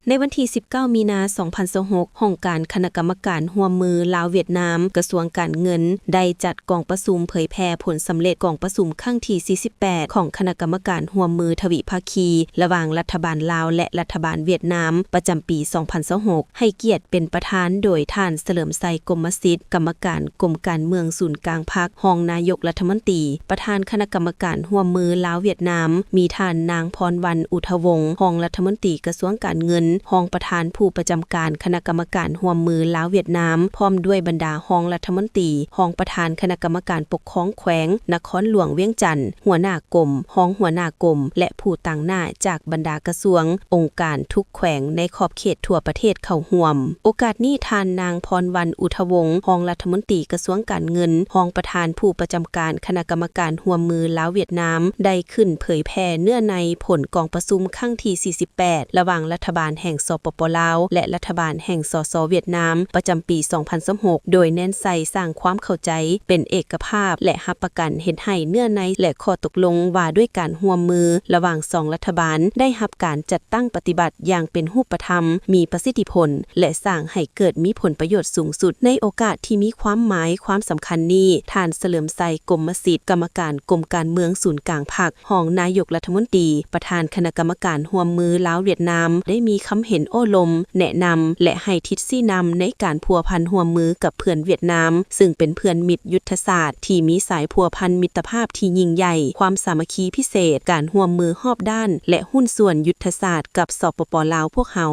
ในวันที่ 19 มีนา 2026 ห้องการคณะกรรมการร่วมมือลาวเวียดนามกระทรวงการเงินได้จัดกองประชุมเผยแพร่ผลสำเร็จกองประชุมครั้งที่ 48 ของคณะกรรมการร่วมมือทวิภาคีระหว่างรัฐบาลลาวและรัฐบาลเวียดนามประจำปี 2026 ให้เกียรติเป็นประธานโดยท่านเฉลิมไซกรมสิทธิ์กรรมการกรมการเมืองศูนย์กลางพรรครองนายกรัฐมนตรีประธานคณะกรรมการร่วมมือลาวเวียดนามมีท่านนางพรวรรณอุทวงศ์รองรัฐมนตรีกระทรวงการเงินรองประธานผู้ประจำการคณะกรรมการร่วมมือลาวเวียดนามพร้อมด้วยบรรดารองรัฐมนตรีรองประธานคณะกรรมการปกครองแขวงนครหลวงเวียงจันทน์หัวหน้ากรมรองหัวหน้ากรมและผู้ต่างหน้าจากบรรดากระทรวงองค์การทุกแขวงในขอบเขตทั่วประเทศเข้าร่วมโอกาสนี้ท่านนางพรวรรณอุทวงศ์รองรัฐมนตรีกระทรวงการเงินรองประธานผู้ประจำการคณะกรรมการร่วมมือลาวเวียดนามได้ขึ้นเผยแพร่เนื้อในผลกองประชุมครั้งที่ 48 ระหว่างรัฐบาลแห่งสปป.ลาวและรัฐบาลแห่งสส.เวียดนามประจำปี 2026 โดยเน้นใส่สร้างความเข้าใจเป็นเอกภาพและรับประกันเห็นให้เนื้อในและข้อตกลงว่าด้วยการร่วมมือระหว่างสองรัฐบาลได้รับการจัดตั้งปฏิบัติอย่างเป็นรูปธรรมมีประสิทธิผลและสร้างให้เกิดมีผลประโยชน์สูงสุดในโอกาสที่มีความหมายความสำคัญนี้ท่านเฉลิมไซกรมสิทธิ์กรรมการกรมการเมืองศูนย์กลางพรรครองนายกรัฐมนตรีประธานคณะกรรมการร่วมมือลาวเวียดนามได้มีคำเห็นโอ้ลมแนะนำและให้ทิศชี้นำในการพัวพันร่วมมือกับเพื่อนเวียดนามซึ่งเป็นเพื่อนมิตรยุทธศาสตร์ที่มีสายพัวพันมิตรภาพที่ยิ่งใหญ่ความสามัคคีพิเศษการร่วมมือรอบด้านและหุ้นส่วนยุทธศาสตร์กับสปป.ลาวพวกเฮา